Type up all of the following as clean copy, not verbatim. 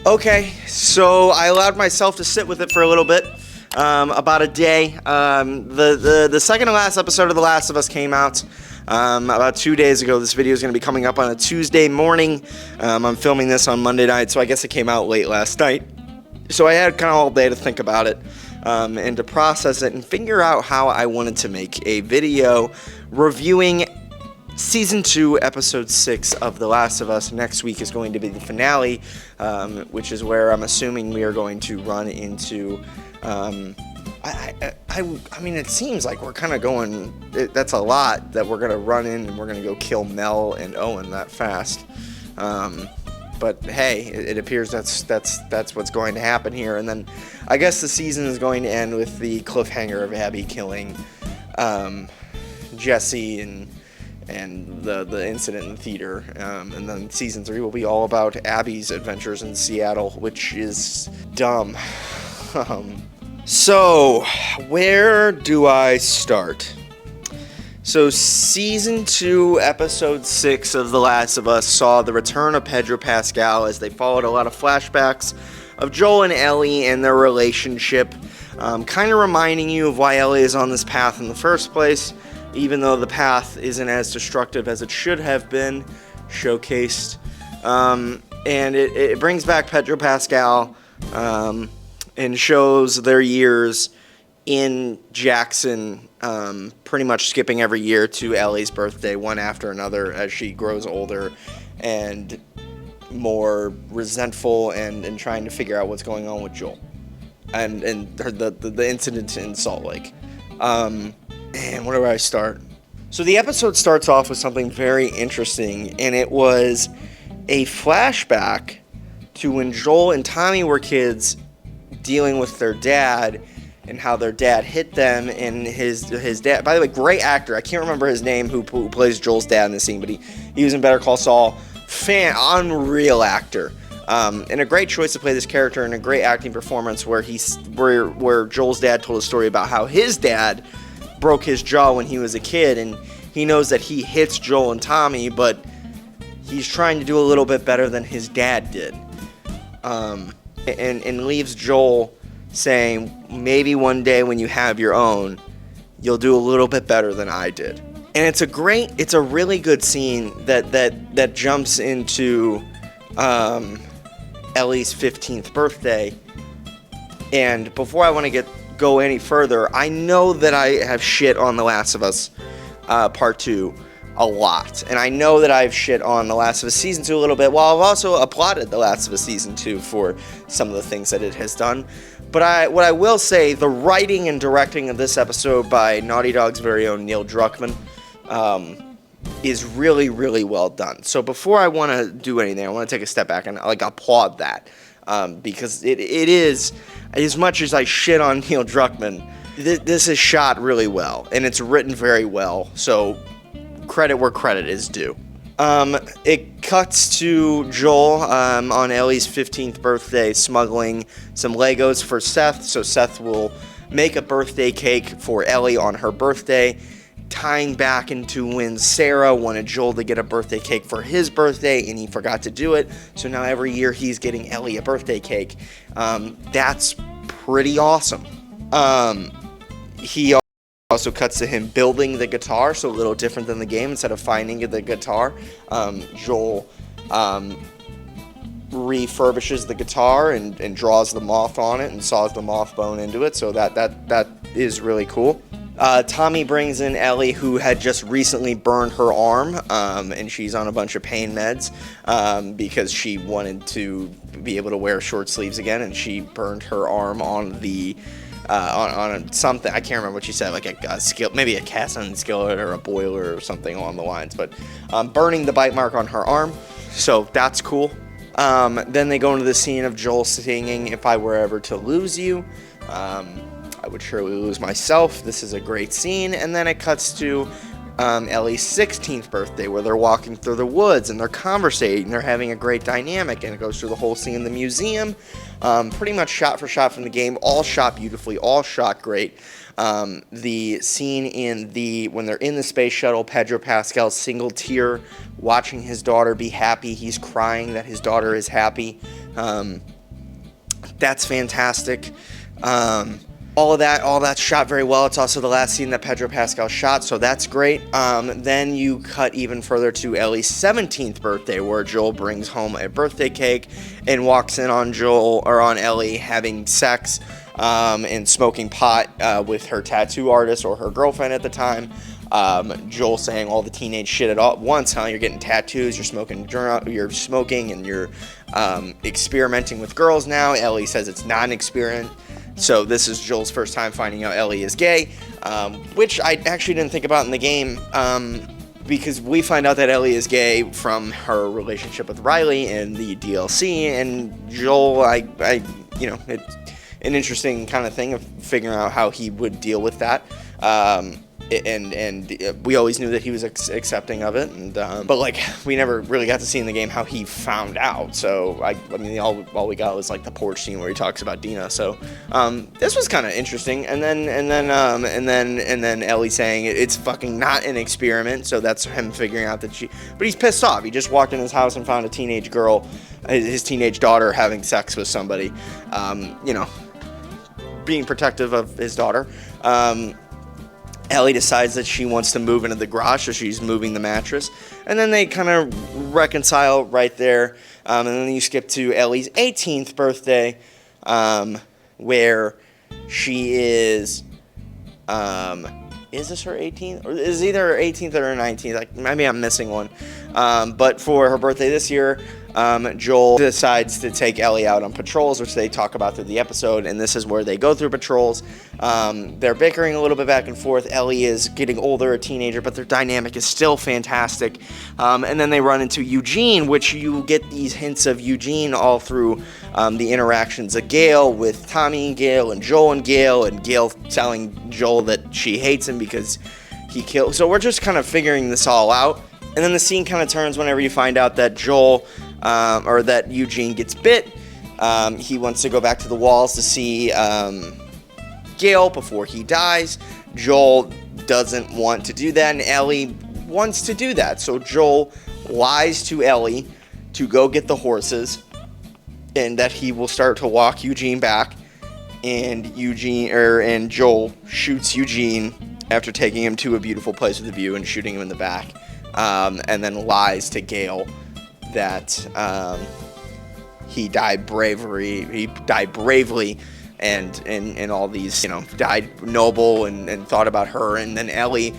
Okay, so I allowed myself to sit with it for a little bit, about a day. The second to last episode of The Last of Us came out about 2 days ago. This video is going to be coming up on a Tuesday morning. I'm filming this on Monday night, so I guess it came out late last night. So I had kind of all day to think about it and to process it and figure out how I wanted to make a video reviewing Season 2, Episode 6 of The Last of Us. Next week is going to be the finale, which is where I'm assuming we are going to run into... I mean, it seems like we're kind of going... that's a lot that we're going to run in and we're going to go kill Mel and Owen that fast. But hey, it appears that's what's going to happen here. And then I guess the season is going to end with the cliffhanger of Abby killing Jesse and the incident in the theater. And then season 3 will be all about Abby's adventures in Seattle, which is dumb. So, where do I start? So, Season 2, Episode 6 of The Last of Us saw the return of Pedro Pascal as they followed a lot of flashbacks of Joel and Ellie and their relationship, kind of reminding you of why Ellie is on this path in the first place, even though the path isn't as destructive as it should have been showcased. And it brings back Pedro Pascal and shows their years in Jackson, pretty much skipping every year to Ellie's birthday, one after another, as she grows older and more resentful and trying to figure out what's going on with Joel and the incident in Salt Lake. And where do I start? So the episode starts off with something very interesting, and it was a flashback to when Joel and Tommy were kids dealing with their dad and how their dad hit them, and his dad, by the way, great actor. I can't remember his name who plays Joel's dad in the scene, but he was in Better Call Saul. Unreal actor. And a great choice to play this character, and a great acting performance where Joel's dad told a story about how his dad broke his jaw when he was a kid, and he knows that he hits Joel and Tommy, but he's trying to do a little bit better than his dad did. And leaves Joel saying, maybe one day when you have your own, you'll do a little bit better than I did. And it's a really good scene that jumps into Ellie's 15th birthday. And before I want to go any further, I know that I have shit on The Last of Us Part 2 a lot. And I know that I've shit on The Last of Us Season 2 a little bit, while I've also applauded The Last of Us Season 2 for some of the things that it has done. But what I will say, the writing and directing of this episode by Naughty Dog's very own Neil Druckmann is really, really well done. So before I want to do anything, I want to take a step back and applaud that. Because it is, as much as I shit on Neil Druckmann, this is shot really well, and it's written very well, so credit where credit is due. It cuts to Joel on Ellie's 15th birthday smuggling some Legos for Seth, so Seth will make a birthday cake for Ellie on her birthday, tying back into when Sarah wanted Joel to get a birthday cake for his birthday, and he forgot to do it, so now every year he's getting Ellie a birthday cake. That's pretty awesome. He also cuts to him building the guitar, so a little different than the game. Instead of finding the guitar, Joel refurbishes the guitar and draws the moth on it and saws the moth bone into it, so that is really cool. Tommy brings in Ellie, who had just recently burned her arm, and she's on a bunch of pain meds because she wanted to be able to wear short sleeves again, and she burned her arm on the on something. I can't remember what she said, like a skill, maybe a cast iron skillet or a boiler or something along the lines, but burning the bite mark on her arm, so that's cool. Then they go into the scene of Joel singing "If I Were Ever to Lose You." I would surely lose myself. This is a great scene. And then it cuts to Ellie's 16th birthday, where they're walking through the woods and they're conversating. They're having a great dynamic, and it goes through the whole scene in the museum. Pretty much shot for shot from the game, all shot beautifully, all shot great. The scene when they're in the space shuttle, Pedro Pascal's single tear, watching his daughter be happy. He's crying that his daughter is happy. That's fantastic. All of that's shot very well. It's also the last scene that Pedro Pascal shot, so that's great. Then you cut even further to Ellie's 17th birthday, where Joel brings home a birthday cake and walks in on Ellie having sex and smoking pot with her tattoo artist or her girlfriend at the time. Joel saying all the teenage shit at once, huh? You're getting tattoos, you're smoking, and you're experimenting with girls now. Ellie says it's not an experiment. So this is Joel's first time finding out Ellie is gay, which I actually didn't think about in the game, because we find out that Ellie is gay from her relationship with Riley in the DLC, and Joel, it's an interesting kind of thing of figuring out how he would deal with that. And we always knew that he was accepting of it, but like we never really got to see in the game how he found out. So I mean, all we got was like the porch scene where he talks about Dina. So this was kind of interesting. And then Ellie saying it's fucking not an experiment. So that's him figuring out that but he's pissed off. He just walked in his house and found a teenage girl, his teenage daughter, having sex with somebody. Being protective of his daughter. Ellie decides that she wants to move into the garage, so she's moving the mattress. And then they kind of reconcile right there. And then you skip to Ellie's 18th birthday, where she is... is this her 18th? Or is it either her 18th or her 19th? Like, maybe I'm missing one. But for her birthday this year, Joel decides to take Ellie out on patrols, which they talk about through the episode, and this is where they go through patrols. They're bickering a little bit back and forth. Ellie is getting older, a teenager, but their dynamic is still fantastic. And then they run into Eugene, which you get these hints of Eugene all through the interactions of Gail with Tommy and Gail, and Joel and Gail telling Joel that she hates him because he killed. So we're just kind of figuring this all out. And then the scene kind of turns whenever you find out that that Eugene gets bit. He wants to go back to the walls to see Gail before he dies. Joel doesn't want to do that, and Ellie wants to do that. So Joel lies to Ellie to go get the horses, and that he will start to walk Eugene back. And Joel shoots Eugene after taking him to a beautiful place with a view and shooting him in the back. And then lies to Gail that he died bravely, and all these, died noble and thought about her. And then Ellie,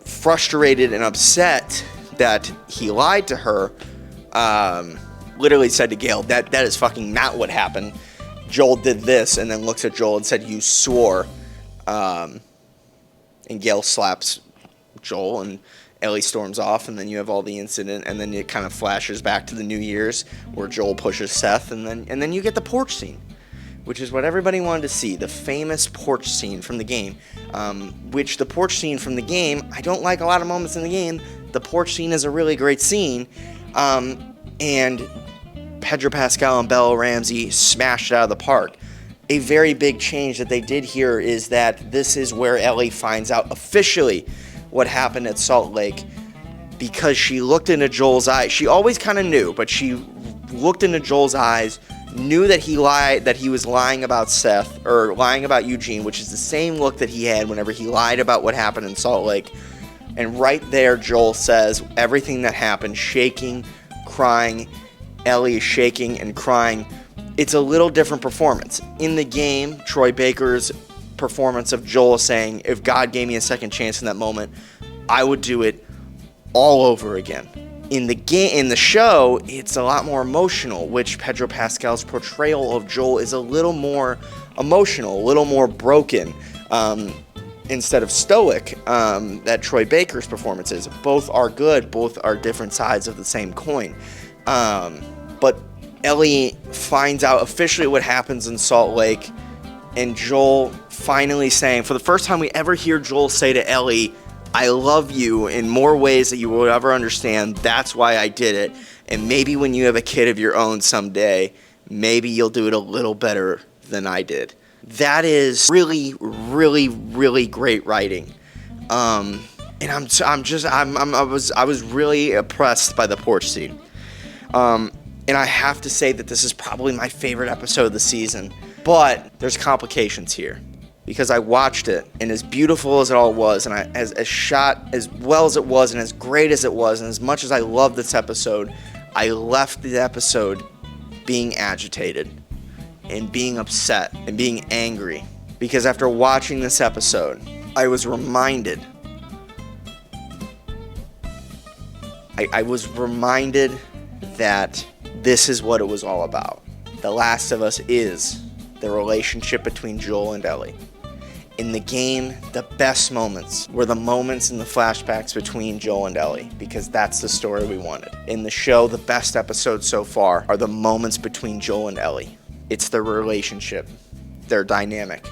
frustrated and upset that he lied to her, literally said to Gail, that is fucking not what happened. Joel did this, and then looks at Joel and said, "You swore." And Gail slaps Joel, and Ellie storms off, and then you have all the incident, and then it kind of flashes back to the New Year's where Joel pushes Seth, and then you get the porch scene, which is what everybody wanted to see, the famous porch scene from the game, which the porch scene from the game, I don't like a lot of moments in the game. The porch scene is a really great scene, and Pedro Pascal and Bella Ramsey smashed it out of the park. A very big change that they did here is that this is where Ellie finds out officially what happened at Salt Lake, because she looked into Joel's eyes. She always kind of knew, but she looked into Joel's eyes, knew that he lied, that he was lying about Seth, or lying about Eugene, which is the same look that he had whenever he lied about what happened in Salt Lake. And right there, Joel says everything that happened, shaking, crying. Ellie is shaking and crying. It's a little different performance. In the game, Troy Baker's performance of Joel saying, if God gave me a second chance in that moment, I would do it all over again. In the show, it's a lot more emotional, which Pedro Pascal's portrayal of Joel is a little more emotional, a little more broken, instead of stoic, that Troy Baker's performance is. Both are good, both are different sides of the same coin. But Ellie finds out officially what happens in Salt Lake, and Joel finally saying, for the first time we ever hear Joel say to Ellie, I love you in more ways that you will ever understand. That's why I did it. And maybe when you have a kid of your own someday, maybe you'll do it a little better than I did. That is really, really, really great writing. And I was really impressed by the porch scene. And And I have to say that this is probably my favorite episode of the season. But there's complications here. Because I watched it, and as beautiful as it all was, and as shot as well as it was, and as great as it was, and as much as I loved this episode, I left the episode being agitated, and being upset, and being angry. Because after watching this episode, I was reminded that this is what it was all about. The Last of Us is the relationship between Joel and Ellie. In the game, the best moments were the moments in the flashbacks between Joel and Ellie, because that's the story we wanted. In the show, the best episodes so far are the moments between Joel and Ellie. It's their relationship, their dynamic,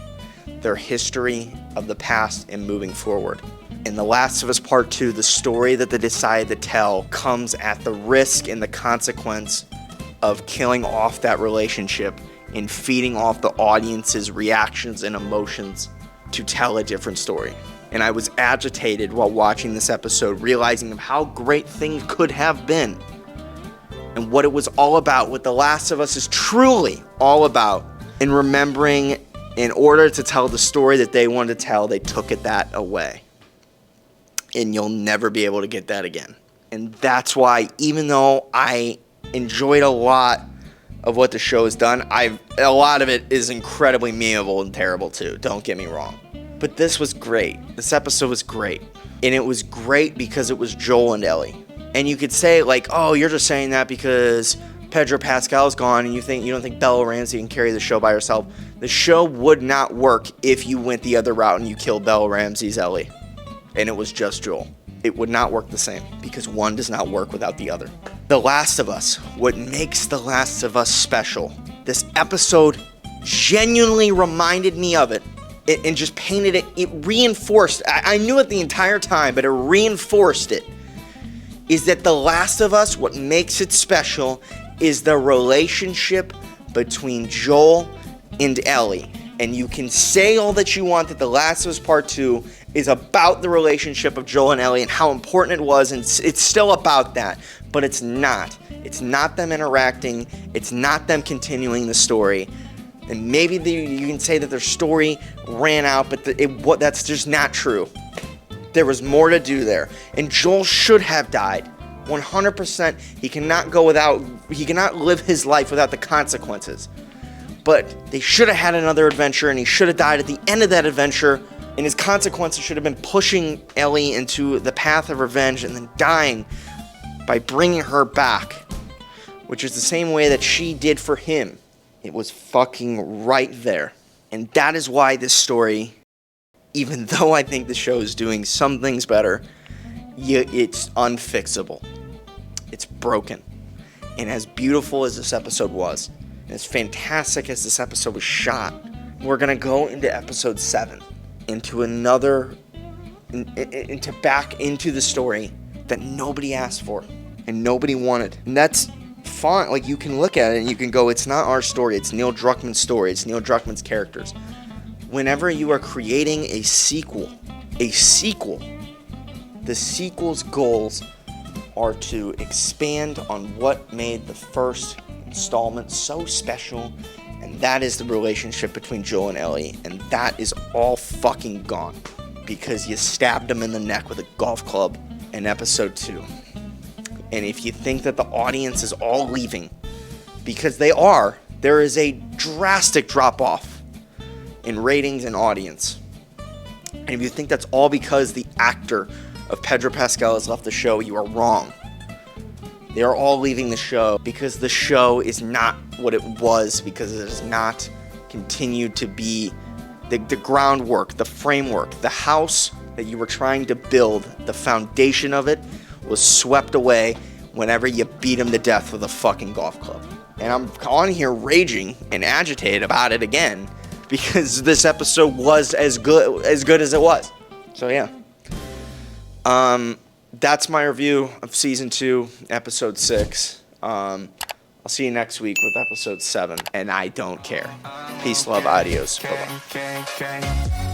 their history of the past and moving forward. In The Last of Us Part 2, the story that they decided to tell comes at the risk and the consequence of killing off that relationship and feeding off the audience's reactions and emotions to tell a different story. And I was agitated while watching this episode, realizing of how great things could have been and what it was all about, what The Last of Us is truly all about. And remembering, in order to tell the story that they wanted to tell, they took it that away. And you'll never be able to get that again. And that's why, even though I enjoyed a lot of what the show has done, a lot of it is incredibly memeable and terrible too, don't get me wrong. But this was great. This episode was great. And it was great because it was Joel and Ellie. And you could say, like, oh, you're just saying that because Pedro Pascal is gone and you don't think Bella Ramsey can carry the show by herself. The show would not work if you went the other route and you killed Bella Ramsey's Ellie and it was just Joel. It would not work the same because one does not work without the other. The Last of Us, what makes The Last of Us special, this episode genuinely reminded me of it and just painted it, it reinforced, I knew it the entire time, but it reinforced it, is that The Last of Us, what makes it special is the relationship between Joel and Ellie. And you can say all that you want that The Last of Us Part 2 is about the relationship of Joel and Ellie and how important it was, and it's still about that, but it's not. It's not them interacting. It's not them continuing the story. And maybe you can say that their story ran out, but that's just not true. There was more to do there. And Joel should have died. 100%. He cannot live his life without the consequences. But they should have had another adventure, and he should have died at the end of that adventure, and his consequences should have been pushing Ellie into the path of revenge and then dying by bringing her back, which is the same way that she did for him. It was fucking right there. And that is why this story, even though I think the show is doing some things better, it's unfixable. It's broken. And as beautiful as this episode was, and as fantastic as this episode was shot, we're going to go into episode 7, back into the story that nobody asked for and nobody wanted. And that's fine. Like, you can look at it and you can go, it's not our story, it's Neil Druckmann's story, it's Neil Druckmann's characters. Whenever you are creating a sequel, the sequel's goals are to expand on what made the first installment so special, and that is the relationship between Joel and Ellie, and that is all fucking gone because you stabbed him in the neck with a golf club in episode 2. And if you think that the audience is all leaving, because they are, there is a drastic drop-off in ratings and audience. And if you think that's all because the actor of Pedro Pascal has left the show, you are wrong. They are all leaving the show because the show is not what it was, because it has not continued to be the groundwork, the framework, the house that you were trying to build, the foundation of it was swept away whenever you beat him to death with a fucking golf club. And I'm on here raging and agitated about it again because this episode was as good as it was. So yeah. That's my review of Season 2, Episode 6. I'll see you next week with Episode 7, and I don't care. Peace, love, adios. Bye-bye.